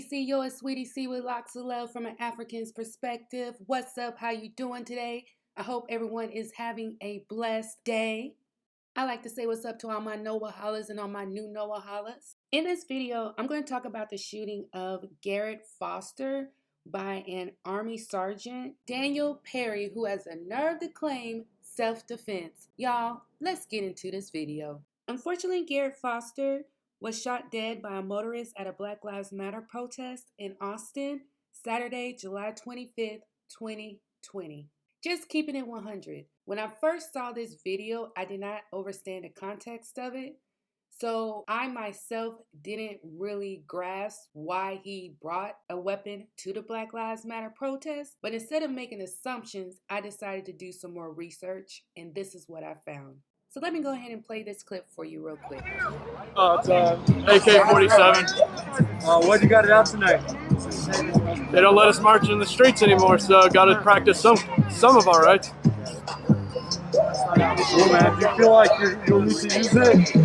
SweetieC, yours SweetieC with lots of love from an African's perspective. What's up? How you doing today? I hope everyone is having a blessed day. I like to say what's up to all my Noah hollers and all my new Noah hollers. In this video, I'm going to talk about the shooting of Garret Foster by an Army Sergeant Daniel Perry, who has a nerve to claim self-defense. Y'all, let's get into this video. Unfortunately, Garret Foster was shot dead by a motorist at a Black Lives Matter protest in Austin, Saturday, July 25th, 2020. Just keeping it 100. When I first saw this video, I did not understand the context of it. So I myself didn't really grasp why he brought a weapon to the Black Lives Matter protest. But instead of making assumptions, I decided to do some more research, and this is what I found. So let me go ahead and play this clip for you real quick. It's AK-47. What you got it out tonight? They don't let us march in the streets anymore, so got to practice some of our rights. Cool, man. Do you feel like you'll need to use it?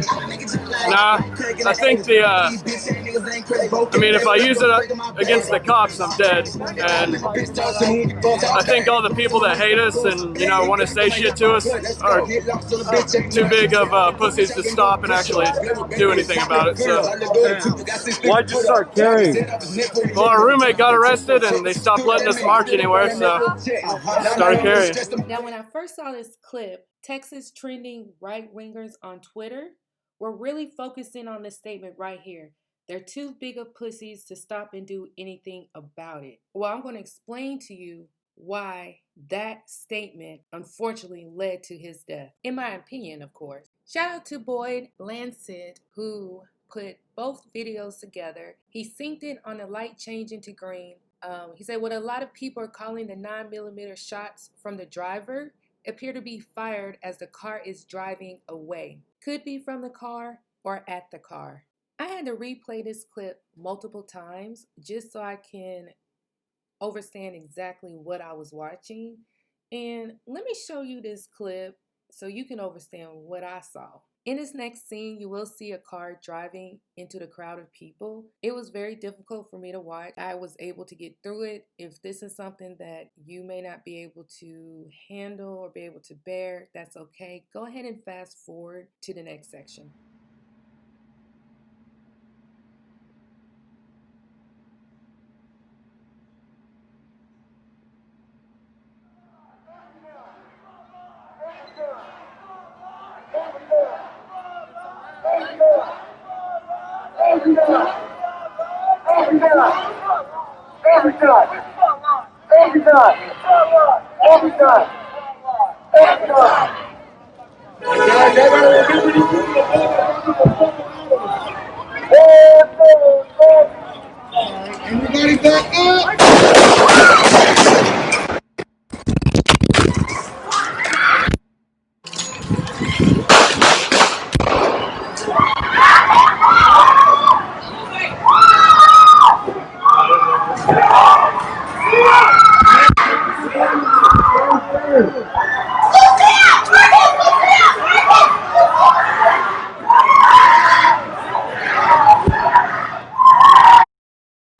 Nah, I think if I use it against the cops, I'm dead. And I think all the people that hate us and, want to say shit to us are too big of pussies to stop and actually do anything about it. So, Why'd you start carrying? well, our roommate got arrested and they stopped letting us march anywhere, so started carrying. Now, when I first saw this clip, Texas trending right-wingers on Twitter were really focusing on this statement right here. They're too big of pussies to stop and do anything about it. Well, I'm going to explain to you why that statement unfortunately led to his death. In my opinion, of course. Shout out to Boyd Lancet, who put both videos together. He synced it on the light changing to green. He said what a lot of people are calling the 9mm shots from the driver appear to be fired as the car is driving away. Could be from the car or at the car. I had to replay this clip multiple times just so I can understand exactly what I was watching. And let me show you this clip so you can understand what I saw. In this next scene, you will see a car driving into the crowd of people. It was very difficult for me to watch. I was able to get through it. If this is something that you may not be able to handle or be able to bear, that's okay. Go ahead and fast forward to the next section. Everybody back up!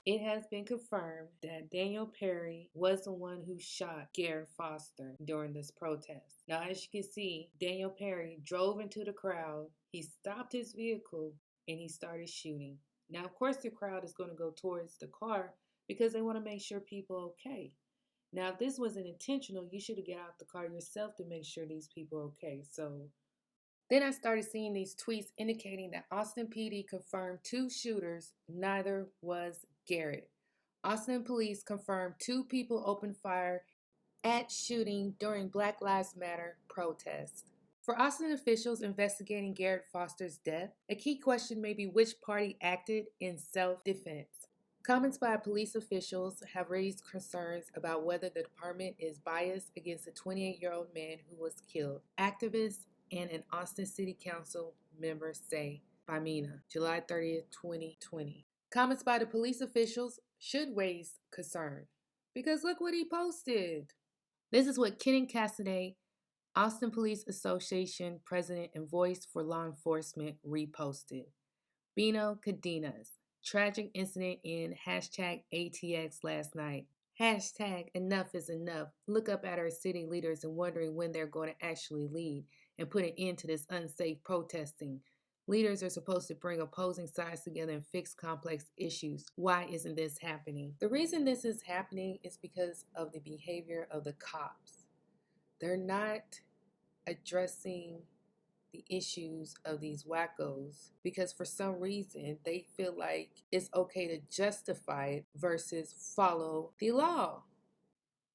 It has been confirmed that Daniel Perry was the one who shot Garret Foster during this protest. Now, as you can see, Daniel Perry drove into the crowd, he stopped his vehicle, and he started shooting. Now, of course, the crowd is going to go towards the car because they want to make sure people are okay. Now, if this wasn't intentional, you should have got out the car yourself to make sure these people are okay. So then I started seeing these tweets indicating that Austin PD confirmed 2 shooters, neither was Garret. Austin police confirmed 2 people opened fire at shooting during Black Lives Matter protest. For Austin officials investigating Garret Foster's death, a key question may be which party acted in self-defense. Comments by police officials have raised concerns about whether the department is biased against a 28-year-old man who was killed. Activists and an Austin City Council member say by Mina, July 30th, 2020. Comments by the police officials should raise concern because look what he posted. This is what Kenan Cassidy, Austin Police Association president and voice for law enforcement, reposted. Bino Cadenas. Tragic incident in hashtag ATX last night. Hashtag enough is enough. Look up at our city leaders and wondering when they're going to actually lead and put an end to this unsafe protesting. Leaders are supposed to bring opposing sides together and fix complex issues. Why isn't this happening? The reason this is happening is because of the behavior of the cops. They're not addressing the issues of these wackos because for some reason they feel like it's okay to justify it versus follow the law.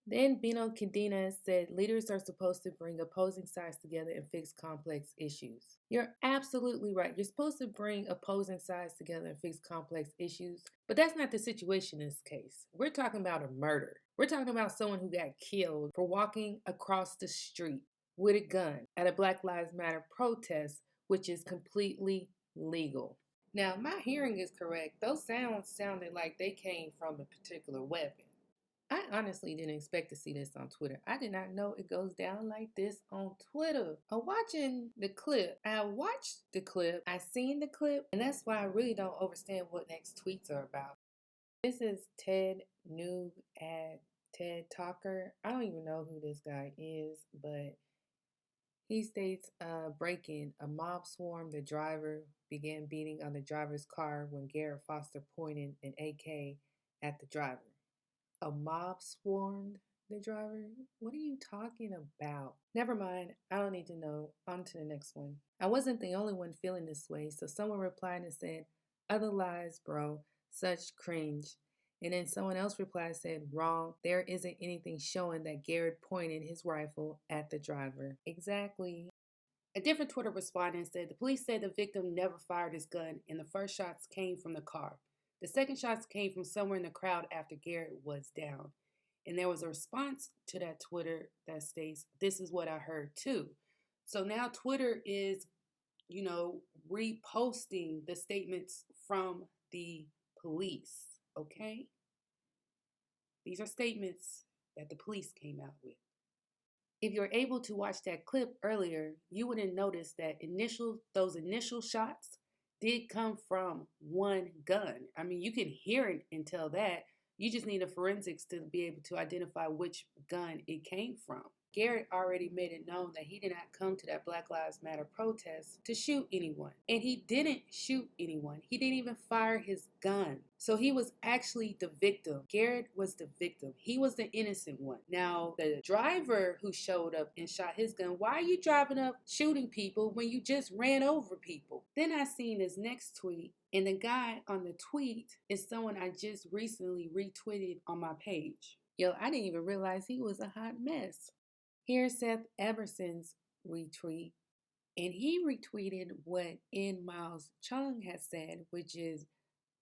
Then Bino Cadena said leaders are supposed to bring opposing sides together and fix complex issues. You're absolutely right. You're supposed to bring opposing sides together and fix complex issues, but that's not the situation in this case. We're talking about a murder. We're talking about someone who got killed for walking across the street with a gun at a Black Lives Matter protest, which is completely legal. Now, my hearing is correct. Those sounds sounded like they came from a particular weapon. I honestly didn't expect to see this on Twitter. I did not know it goes down like this on Twitter. I'm watching the clip. I watched the clip. I seen the clip, and that's why I really don't understand what next tweets are about. This is Ted Noob at TED Talker. I don't even know who this guy is, but he states, break-in. A mob swarmed the driver, began beating on the driver's car when Garret Foster pointed an AK at the driver. A mob swarmed the driver? What are you talking about? Never mind. I don't need to know. On to the next one. I wasn't the only one feeling this way, so someone replied and said, other lies, bro. Such cringe. And then someone else replied and said, wrong. There isn't anything showing that Garret pointed his rifle at the driver. Exactly. A different Twitter respondent said, the police said the victim never fired his gun and the first shots came from the car. The second shots came from somewhere in the crowd after Garret was down. And there was a response to that Twitter that states, this is what I heard too. So now Twitter is, reposting the statements from the police, okay? These are statements that the police came out with. If you're able to watch that clip earlier, you would have noticed that those initial shots did come from one gun. I mean, you can hear it and tell that. You just need a forensics to be able to identify which gun it came from. Garret already made it known that he did not come to that Black Lives Matter protest to shoot anyone. And he didn't shoot anyone. He didn't even fire his gun. So he was actually the victim. Garret was the victim. He was the innocent one. Now, the driver who showed up and shot his gun, why are you driving up shooting people when you just ran over people? Then I seen this next tweet, and the guy on the tweet is someone I just recently retweeted on my page. Yo, I didn't even realize he was a hot mess. Here's Seth Everson's retweet, and he retweeted what N. Miles Chung has said, which is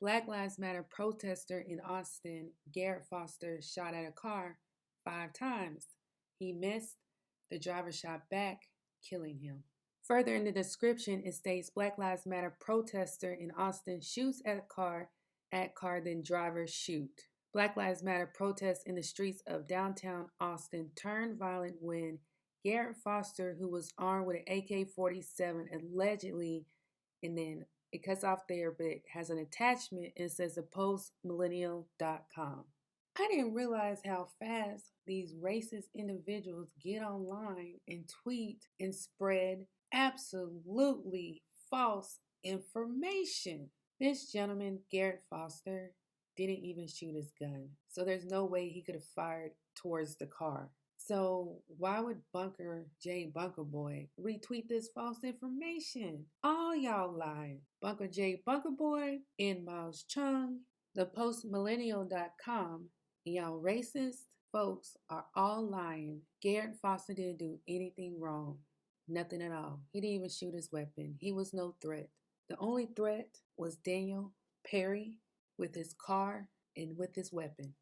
Black Lives Matter protester in Austin, Garret Foster shot at a car 5 times. He missed, the driver shot back, killing him. Further in the description, it states Black Lives Matter protester in Austin shoots at car, then driver shoot. Black Lives Matter protests in the streets of downtown Austin turned violent when Garret Foster, who was armed with an AK-47, allegedly, and then it cuts off there, but it has an attachment and says thepostmillennial.com. I didn't realize how fast these racist individuals get online and tweet and spread absolutely false information. This gentleman, Garret Foster, didn't even shoot his gun. So there's no way he could have fired towards the car. So why would Bunker J Bunker Boy retweet this false information? All y'all lying. Bunker J Bunker Boy, N. Miles Chung, thepostmillennial.com, y'all racist folks are all lying. Garret Foster didn't do anything wrong. Nothing at all. He didn't even shoot his weapon. He was no threat. The only threat was Daniel Perry with his car and with his weapon.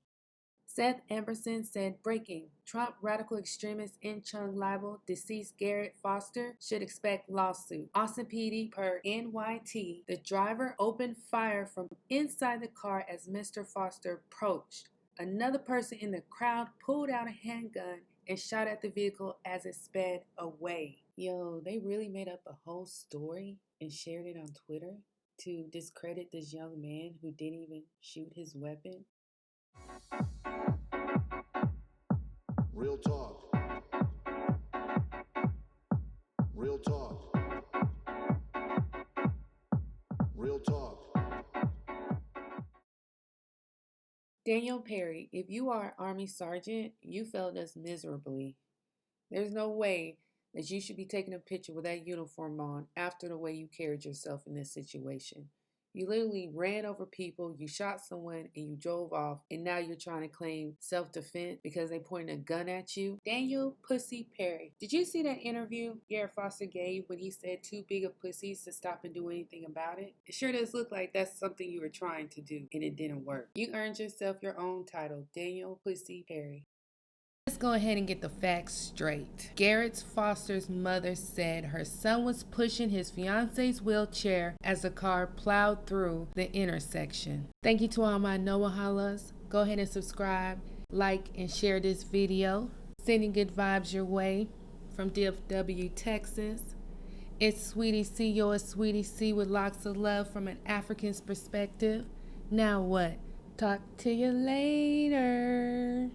Seth Everson said, breaking, Trump radical extremist in Chung libel, deceased Garret Foster should expect lawsuit. Austin PD per NYT, the driver opened fire from inside the car as Mr. Foster approached. Another person in the crowd pulled out a handgun and shot at the vehicle as it sped away. Yo, they really made up a whole story and shared it on Twitter? to discredit this young man who didn't even shoot his weapon? Real talk. Real talk. Real talk. Daniel Perry, if you are an Army sergeant, you failed us miserably. There's no way that you should be taking a picture with that uniform on after the way you carried yourself in this situation. You literally ran over people, you shot someone, and you drove off, and now you're trying to claim self-defense because they pointed a gun at you. Daniel Pussy Perry. Did you see that interview Garret Foster gave when he said too big of pussies to stop and do anything about it? It sure does look like that's something you were trying to do, and it didn't work. You earned yourself your own title, Daniel Pussy Perry. Let's go ahead and get the facts straight. Garret Foster's mother said her son was pushing his fiance's wheelchair as the car plowed through the intersection. Thank you to all my Noahalas. Go ahead and subscribe, like, and share this video. Sending good vibes your way from DFW, Texas. It's SweetieC, your SweetieC with lots of love from an African's perspective. Now what? Talk to you later.